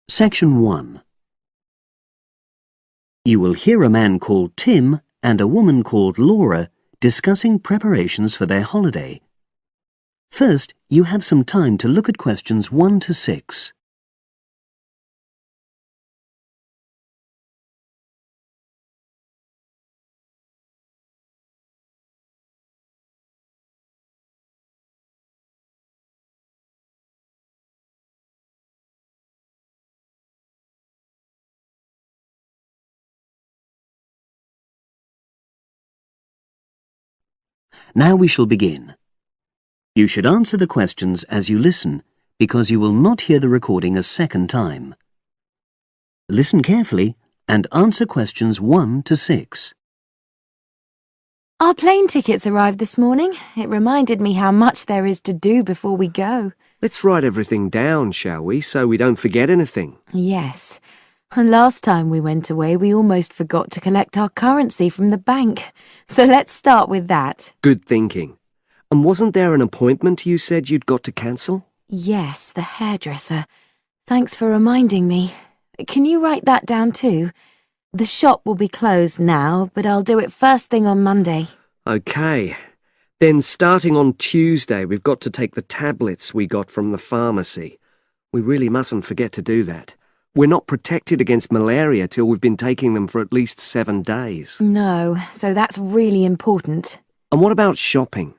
Section 1. You will hear a man called Tim and a woman called Laura discussing preparations for their holiday. First, you have some time to look at questions 1 to 6. Now we shall begin. You should answer the questions as you listen, because you will not hear the recording a second time. Listen carefully and answer questions 1 to 6. Our plane tickets arrived this morning. It reminded me how much there is to do before we go. Let's write everything down, shall we, so we don't forget anything? Yes. And last time we went away, we almost forgot to collect our currency from the bank. So let's start with that. Good thinking. And wasn't there an appointment you said you'd got to cancel? Yes, the hairdresser. Thanks for reminding me. Can you write that down too? The shop will be closed now, but I'll do it first thing on Monday. OK. Then starting on Tuesday, we've got to take the tablets we got from the pharmacy. We really mustn't forget to do that. We're not protected against malaria till we've been taking them for at least 7 days. No, so that's really important. And what about shopping?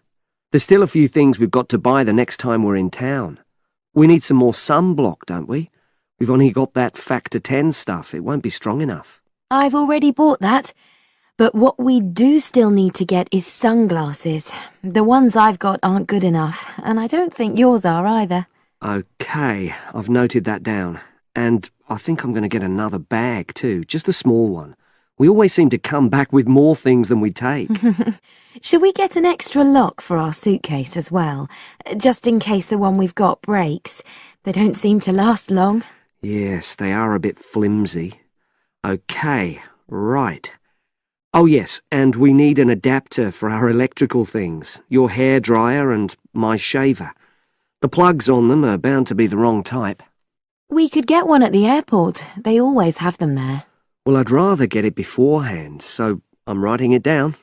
There's still a few things we've got to buy the next time we're in town. We need some more sunblock, don't we? We've only got that factor 10 stuff. It won't be strong enough. I've already bought that. But what we do still need to get is sunglasses. The ones I've got aren't good enough, and I don't think yours are either. OK, I've noted that down. And I think I'm going to get another bag too, just a small one. We always seem to come back with more things than we take. Should we get an extra lock for our suitcase as well, just in case the one we've got breaks? They don't seem to last long. Yes, they are a bit flimsy. OK, right. Oh yes, and we need an adapter for our electrical things, your hairdryer and my shaver. The plugs on them are bound to be the wrong type. We could get one at the airport. They always have them there. Well, I'd rather get it beforehand, so I'm writing it down.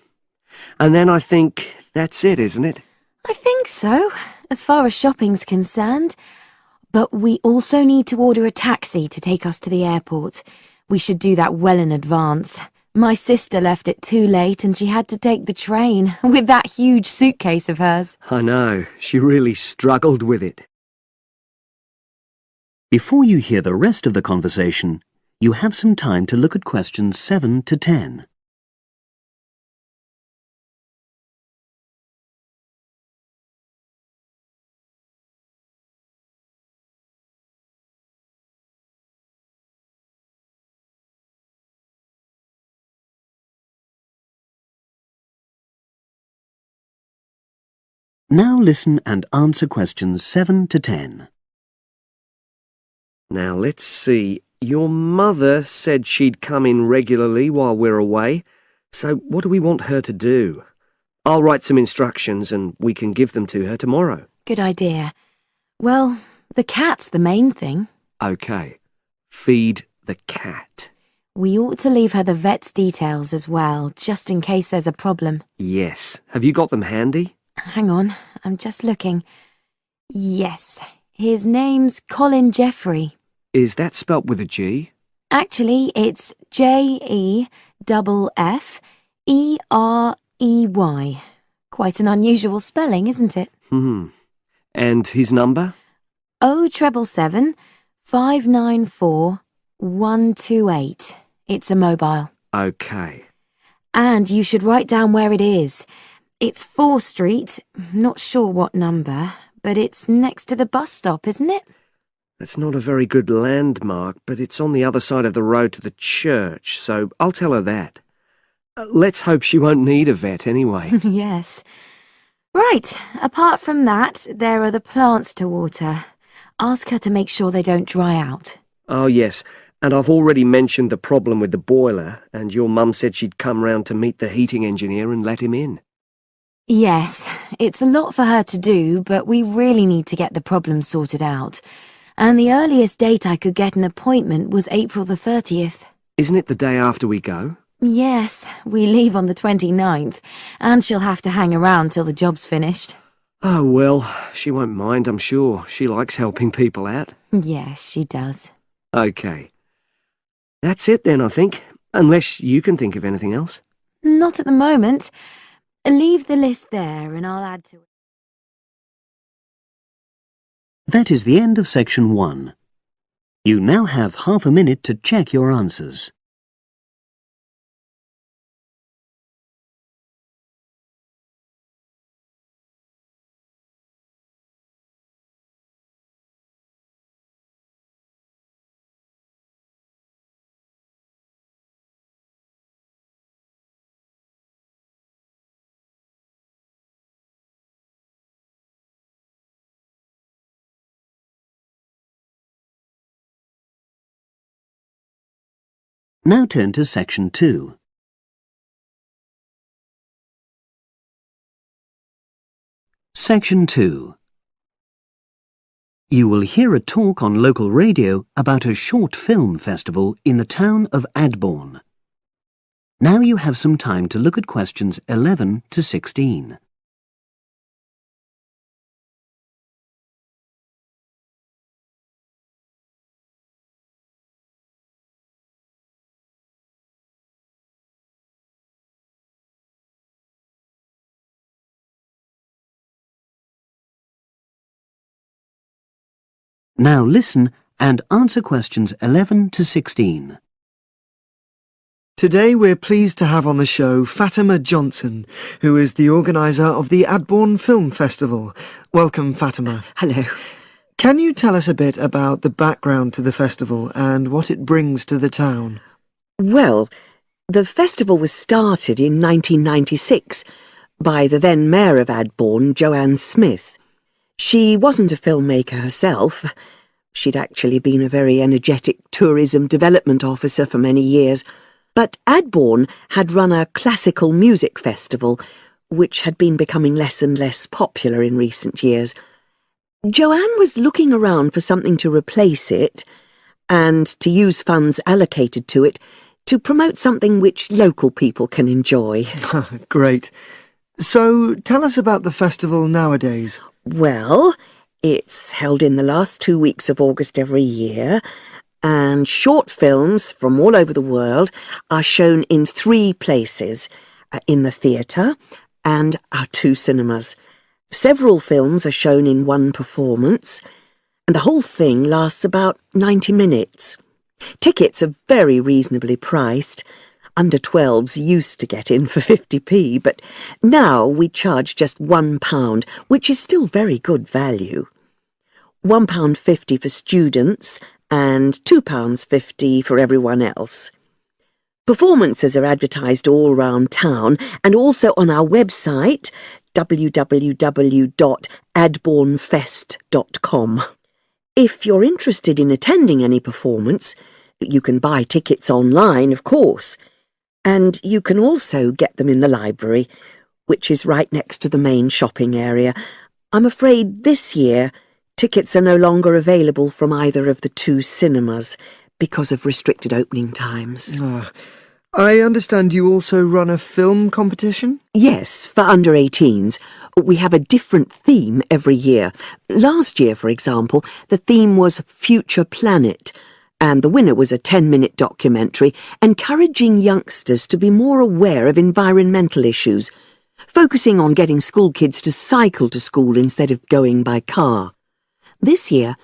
And then I think that's it, isn't it? I think so, as far as shopping's concerned. But we also need to order a taxi to take us to the airport. We should do that well in advance. My sister left it too late and she had to take the train with that huge suitcase of hers. I know, she really struggled with it. Before you hear the rest of the conversation, you have some time to look at questions 7 to 10. Now listen and answer questions 7 to 10. Now, let's see. Your mother said she'd come in regularly while we're away, so what do we want her to do? I'll write some instructions and we can give them to her tomorrow. Good idea. Well, the cat's the main thing. OK. Feed the cat. We ought to leave her the vet's details as well, just in case there's a problem. Yes. Have you got them handy? Hang on, I'm just looking. Yes, his name's Colin Jeffrey. Is that spelt with a G? Actually, it's Jeffrey. Quite an unusual spelling, isn't it? And his number? 077 594 128. It's a mobile. OK. And you should write down where it is. It's 4 Street, not sure what number, but it's next to the bus stop, isn't it? That's not a very good landmark, but it's on the other side of the road to the church, so I'll tell her that. Let's hope she won't need a vet anyway. Yes. Right, apart from that, there are the plants to water. Ask her to make sure they don't dry out. Oh, yes. And I've already mentioned the problem with the boiler, and your mum said she'd come round to meet the heating engineer and let him in. Yes, it's a lot for her to do, but we really need to get the problem sorted out. And the earliest date I could get an appointment was April the 30th. Isn't it the day after we go? Yes, we leave on the 29th, and she'll have to hang around till the job's finished. Oh, well, she won't mind, I'm sure. She likes helping people out. Yes, she does. OK. That's it then, I think. Unless you can think of anything else. Not at the moment. Leave the list there and I'll add to it. That is the end of section 1. You now have half a minute to check your answers. Now turn to section 2. Section 2. You will hear a talk on local radio about a short film festival in the town of Adborne. Now you have some time to look at questions 11 to 16. Now listen and answer questions 11 to 16. Today we're pleased to have on the show Fatima Johnson, who is the organiser of the Adborne Film Festival. Welcome, Fatima. Hello. Can you tell us a bit about the background to the festival and what it brings to the town? Well, the festival was started in 1996 by the then Mayor of Adborne, Joanne Smith. She wasn't a filmmaker herself. She'd actually been a very energetic tourism development officer for many years. But Adborne had run a classical music festival, which had been becoming less and less popular in recent years. Joanne was looking around for something to replace it, and to use funds allocated to it to promote something which local people can enjoy. Great. So, tell us about the festival nowadays. Well, it's held in the last 2 weeks of August every year, and short films from all over the world are shown in 3 places, in the theatre and our 2 cinemas. Several films are shown in 1 performance, and the whole thing lasts about 90 minutes. Tickets are very reasonably priced. Under 12s used to get in for 50p, but now we charge just £1, which is still very good value. £1.50 for students and £2.50 for everyone else. Performances are advertised all round town and also on our website, www.adbornefest.com. If you're interested in attending any performance, you can buy tickets online, of course. And you can also get them in the library, which is right next to the main shopping area. I'm afraid this year tickets are no longer available from either of the 2 cinemas because of restricted opening times. I understand you also run a film competition? Yes, for under 18s. We have a different theme every year. Last year, for example, the theme was Future Planet, and the winner was a 10-minute documentary encouraging youngsters to be more aware of environmental issues, focusing on getting school kids to cycle to school instead of going by car. This year,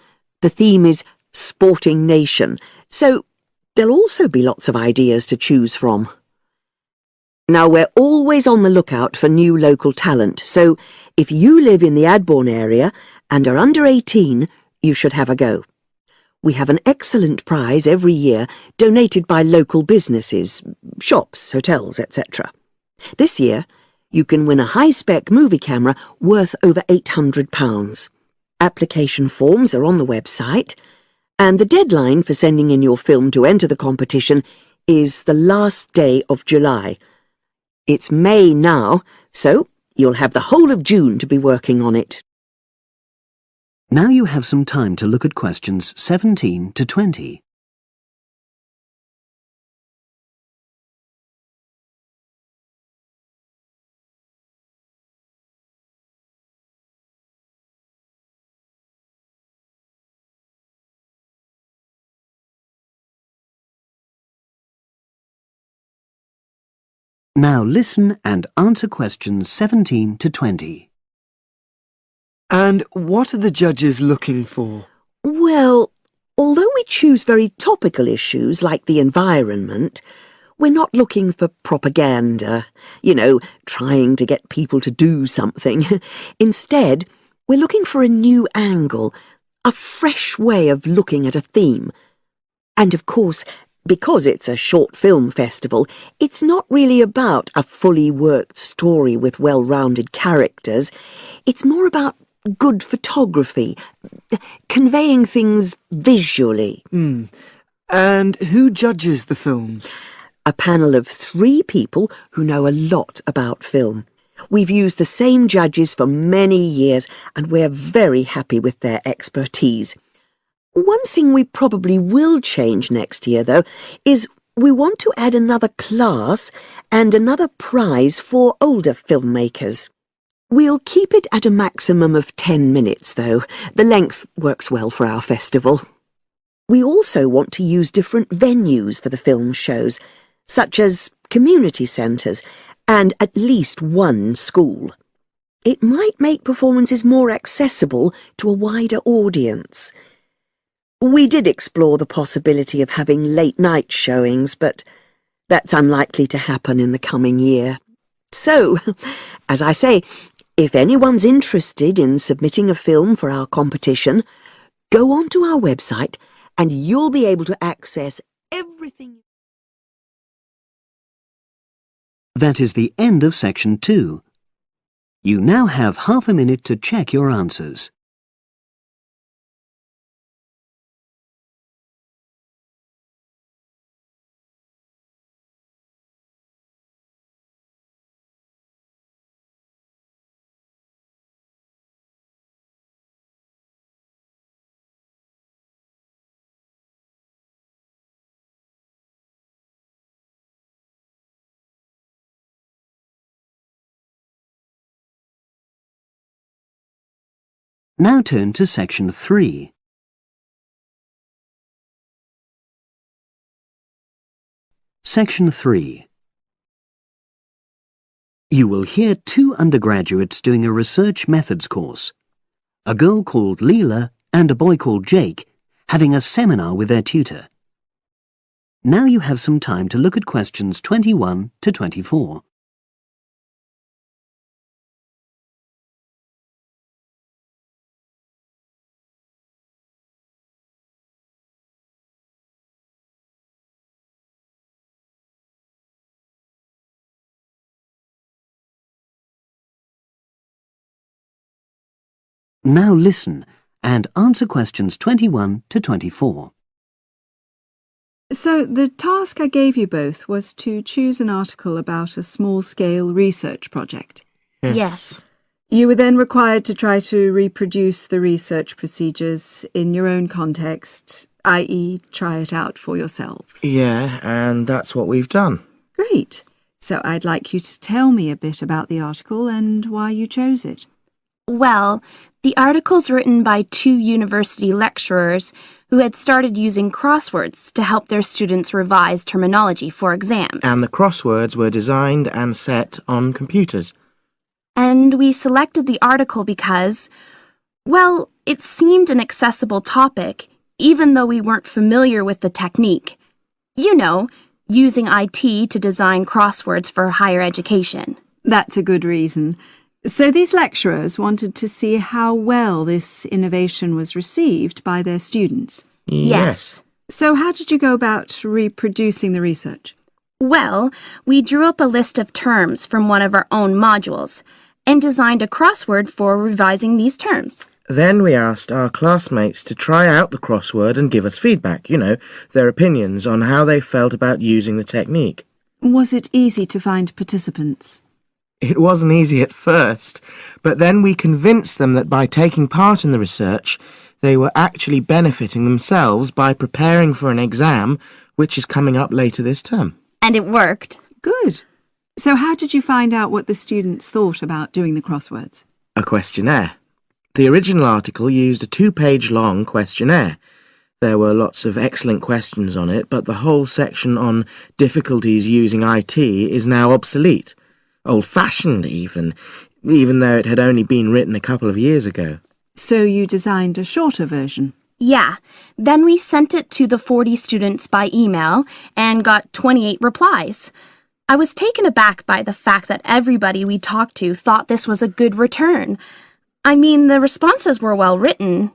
the theme is Sporting Nation, so there'll also be lots of ideas to choose from. Now, we're always on the lookout for new local talent, so if you live in the Adborne area and are under 18, you should have a go. We have an excellent prize every year donated by local businesses, shops, hotels, etc. This year, you can win a high-spec movie camera worth over £800. Application forms are on the website, And the deadline for sending in your film to enter the competition is the last day of July. It's May now, so you'll have the whole of June to be working on it. Now you have some time to look at questions 17 to 20. Now listen and answer questions 17 to 20. And what are the judges looking for? Well, although we choose very topical issues like the environment, we're not looking for propaganda, trying to get people to do something. Instead, we're looking for a new angle, a fresh way of looking at a theme. And of course, because it's a short film festival, it's not really about a fully worked story with well-rounded characters. It's more about good photography, conveying things visually. And who judges the films? A panel of 3 people who know a lot about film. We've used the same judges for many years, and we're very happy with their expertise. One thing we probably will change next year, though, is we want to add another class and another prize for older filmmakers. We'll keep it at a maximum of 10 minutes, though. The length works well for our festival. We also want to use different venues for the film shows, such as community centres and at least one school. It might make performances more accessible to a wider audience. We did explore the possibility of having late-night showings, but that's unlikely to happen in the coming year. So, as I say, if anyone's interested in submitting a film for our competition, go onto our website and you'll be able to access everything. That is the end of section 2. You now have half a minute to check your answers. Now turn to section 3. Section 3. You will hear 2 undergraduates doing a research methods course. A girl called Leela and a boy called Jake having a seminar with their tutor. Now you have some time to look at questions 21 to 24. Now listen and answer questions 21 to 24. So the task I gave you both was to choose an article about a small-scale research project. Yes. You were then required to try to reproduce the research procedures in your own context, i.e. try it out for yourselves. Yeah, and that's what we've done. Great. So I'd like you to tell me a bit about the article and why you chose it. Well, the article's written by 2 university lecturers who had started using crosswords to help their students revise terminology for exams. And the crosswords were designed and set on computers. And we selected the article because, well, it seemed an accessible topic, even though we weren't familiar with the technique. You know, using IT to design crosswords for higher education. That's a good reason. So these lecturers wanted to see how well this innovation was received by their students. Yes. So how did you go about reproducing the research? Well, we drew up a list of terms from one of our own modules and designed a crossword for revising these terms. Then we asked our classmates to try out the crossword and give us feedback, their opinions on how they felt about using the technique. Was it easy to find participants? It wasn't easy at first, but then we convinced them that by taking part in the research, they were actually benefiting themselves by preparing for an exam which is coming up later this term. And it worked. Good. So how did you find out what the students thought about doing the crosswords? A questionnaire. The original article used a 2-page long questionnaire. There were lots of excellent questions on it, but the whole section on difficulties using IT is now obsolete. Old-fashioned even though it had only been written a couple of years ago. So you designed a shorter version? Yeah. Then we sent it to the 40 students by email and got 28 replies. I was taken aback by the fact that everybody we talked to thought this was a good return. I mean, the responses were well written.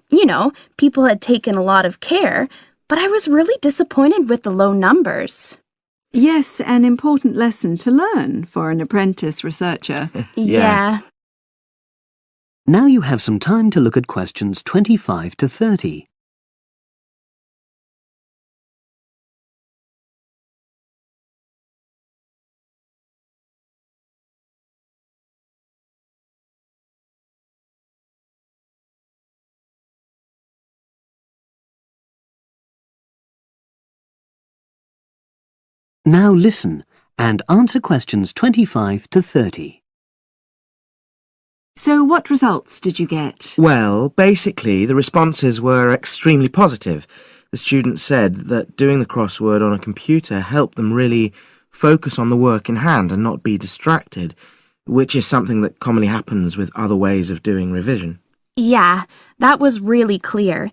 People had taken a lot of care, but I was really disappointed with the low numbers. Yes, an important lesson to learn for an apprentice researcher. Yeah. Now you have some time to look at questions 25 to 30. Now listen and answer questions 25 to 30. So what results did you get? Well, basically, the responses were extremely positive. The students said that doing the crossword on a computer helped them really focus on the work in hand and not be distracted, which is something that commonly happens with other ways of doing revision. Yeah, that was really clear.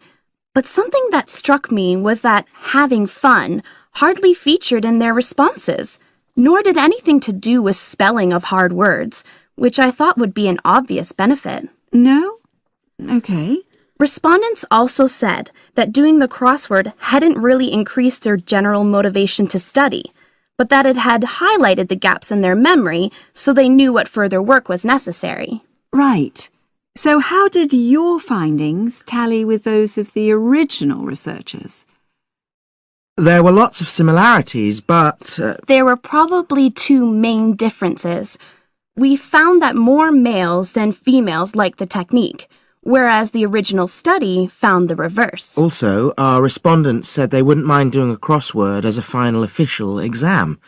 But something that struck me was that having fun hardly featured in their responses, nor did anything to do with spelling of hard words, which I thought would be an obvious benefit. No? Okay. Respondents also said that doing the crossword hadn't really increased their general motivation to study, but that it had highlighted the gaps in their memory so they knew what further work was necessary. Right. So how did your findings tally with those of the original researchers? There were lots of similarities, but... There were probably two main differences. We found that more males than females liked the technique, whereas the original study found the reverse. Also, our respondents said they wouldn't mind doing a crossword as a final official exam,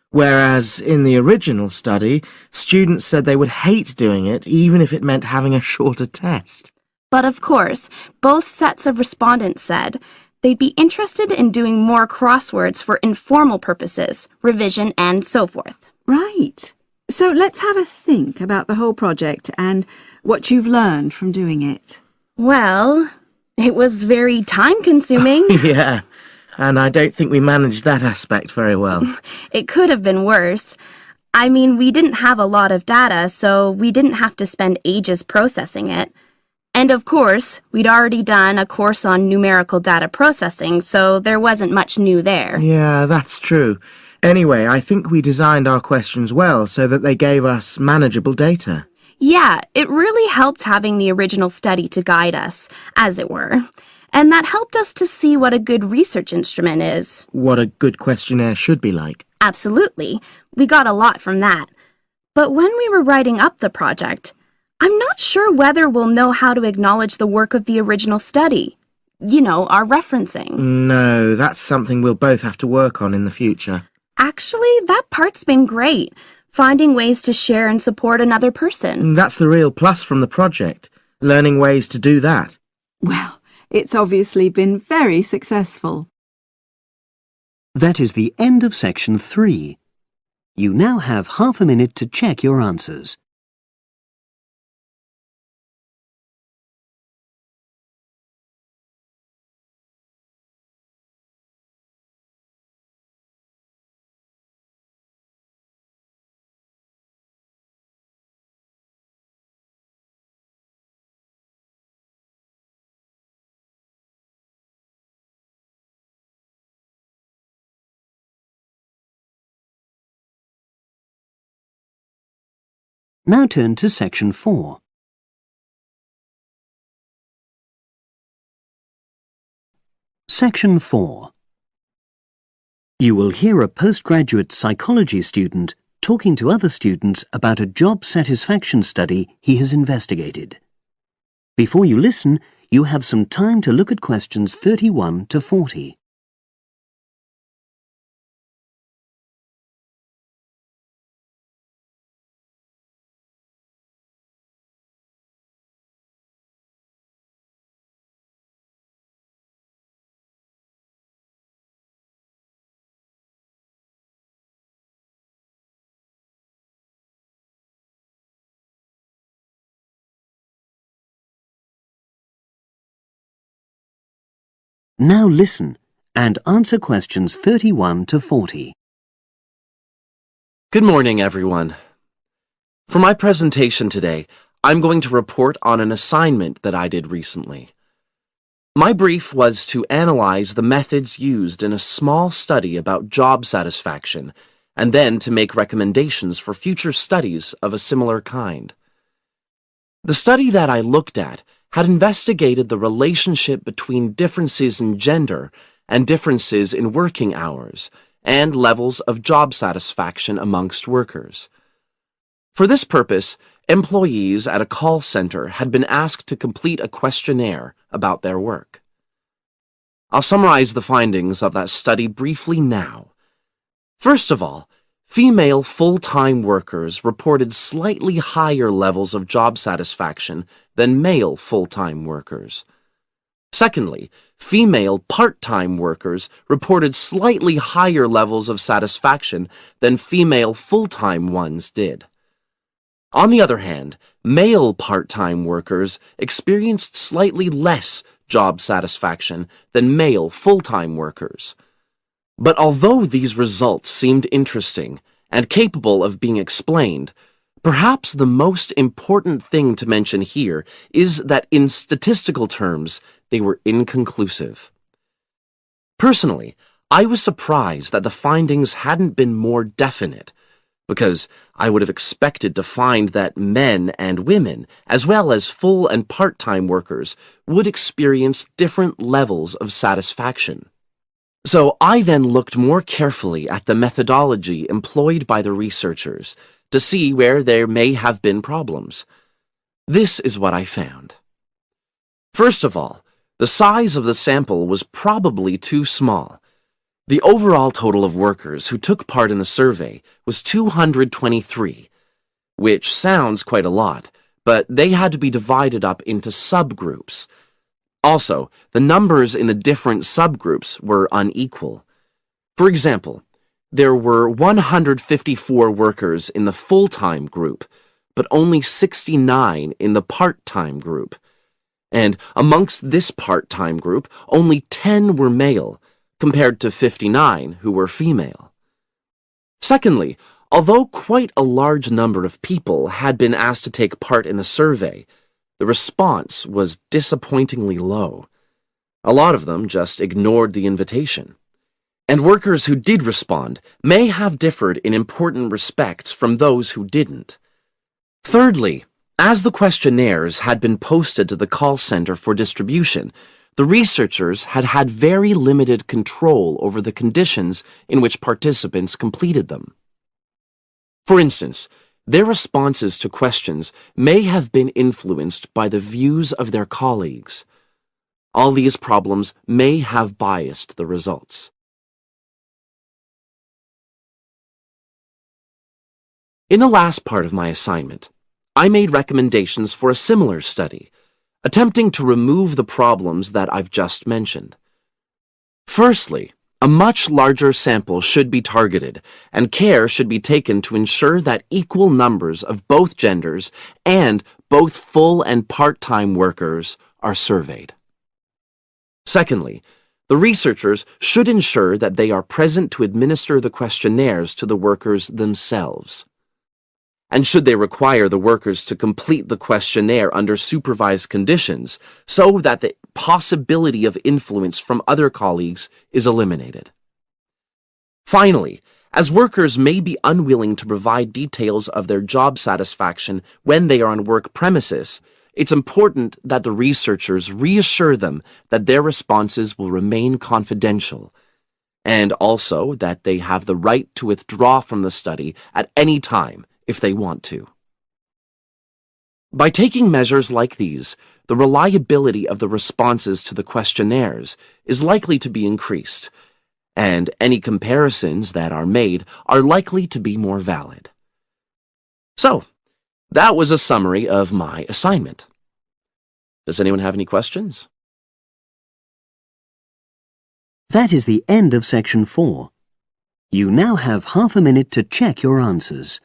whereas in the original study, students said they would hate doing it even if it meant having a shorter test. But of course, both sets of respondents said they'd be interested in doing more crosswords for informal purposes, revision, and so forth. Right. So let's have a think about the whole project and what you've learned from doing it. Well, it was very time-consuming. Yeah, and I don't think we managed that aspect very well. It could have been worse. I mean, we didn't have a lot of data, so we didn't have to spend ages processing it. And of course, we'd already done a course on numerical data processing, so there wasn't much new there. Yeah, that's true. Anyway, I think we designed our questions well so that they gave us manageable data. Yeah, it really helped having the original study to guide us, as it were. And that helped us to see what a good research instrument is. What a good questionnaire should be like. Absolutely. We got a lot from that. But when we were writing up the project, I'm not sure whether we'll know how to acknowledge the work of the original study. Our referencing. No, that's something we'll both have to work on in the future. Actually, that part's been great. Finding ways to share and support another person. That's the real plus from the project, learning ways to do that. Well, it's obviously been very successful. That is the end of section 3. You now have half a minute to check your answers. Now turn to section 4. Section 4. You will hear a postgraduate psychology student talking to other students about a job satisfaction study he has investigated. Before you listen, you have some time to look at questions 31 to 40. Now listen and answer questions 31 to 40. Good morning, everyone. For my presentation today, I'm going to report on an assignment that I did recently. My brief was to analyze the methods used in a small study about job satisfaction, and then to make recommendations for future studies of a similar kind. The study that I looked at had investigated the relationship between differences in gender and differences in working hours and levels of job satisfaction amongst workers. For this purpose, employees at a call center had been asked to complete a questionnaire about their work. I'll summarize the findings of that study briefly now. First of all, female full-time workers reported slightly higher levels of job satisfaction than male full-time workers. Secondly, female part-time workers reported slightly higher levels of satisfaction than female full-time ones did. On the other hand, male part-time workers experienced slightly less job satisfaction than male full-time workers. But although these results seemed interesting and capable of being explained, perhaps the most important thing to mention here is that in statistical terms, they were inconclusive. Personally, I was surprised that the findings hadn't been more definite, because I would have expected to find that men and women, as well as full and part-time workers, would experience different levels of satisfaction. So I then looked more carefully at the methodology employed by the researchers to see where there may have been problems. This is what I found. First of all, the size of the sample was probably too small. The overall total of workers who took part in the survey was 223, which sounds quite a lot, but they had to be divided up into subgroups. Also, the numbers in the different subgroups were unequal. For example, there were 154 workers in the full-time group, but only 69 in the part-time group. And amongst this part-time group, only 10 were male, compared to 59 who were female. Secondly, although quite a large number of people had been asked to take part in the survey, the response was disappointingly low. A lot of them just ignored the invitation. And workers who did respond may have differed in important respects from those who didn't. Thirdly, as the questionnaires had been posted to the call center for distribution, the researchers had had very limited control over the conditions in which participants completed them. For instance, their responses to questions may have been influenced by the views of their colleagues. All these problems may have biased the results. In the last part of my assignment, I made recommendations for a similar study, attempting to remove the problems that I've just mentioned. Firstly, a much larger sample should be targeted, and care should be taken to ensure that equal numbers of both genders and both full and part-time workers are surveyed. Secondly, the researchers should ensure that they are present to administer the questionnaires to the workers themselves. And should they require the workers to complete the questionnaire under supervised conditions so that the possibility of influence from other colleagues is eliminated. Finally, as workers may be unwilling to provide details of their job satisfaction when they are on work premises, It's important that the researchers reassure them that their responses will remain confidential, and also that they have the right to withdraw from the study at any time if they want to. By taking measures like these, the reliability of the responses to the questionnaires is likely to be increased, and any comparisons that are made are likely to be more valid. So, that was a summary of my assignment. Does anyone have any questions? That is the end of section 4. You now have half a minute to check your answers.